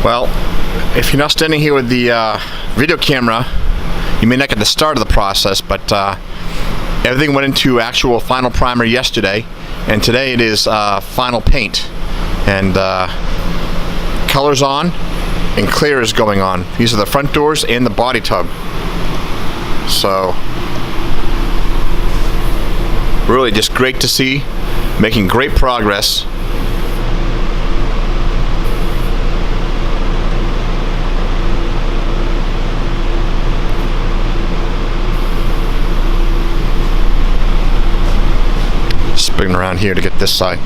Well, if you're not standing here with the video camera, you may not get the start of the process, but everything went into actual final primer yesterday, and today it is final paint. And colors on and clear is going on. These are the front doors and the body tub. So really just great to see, making great progress. Spin around here to get this side.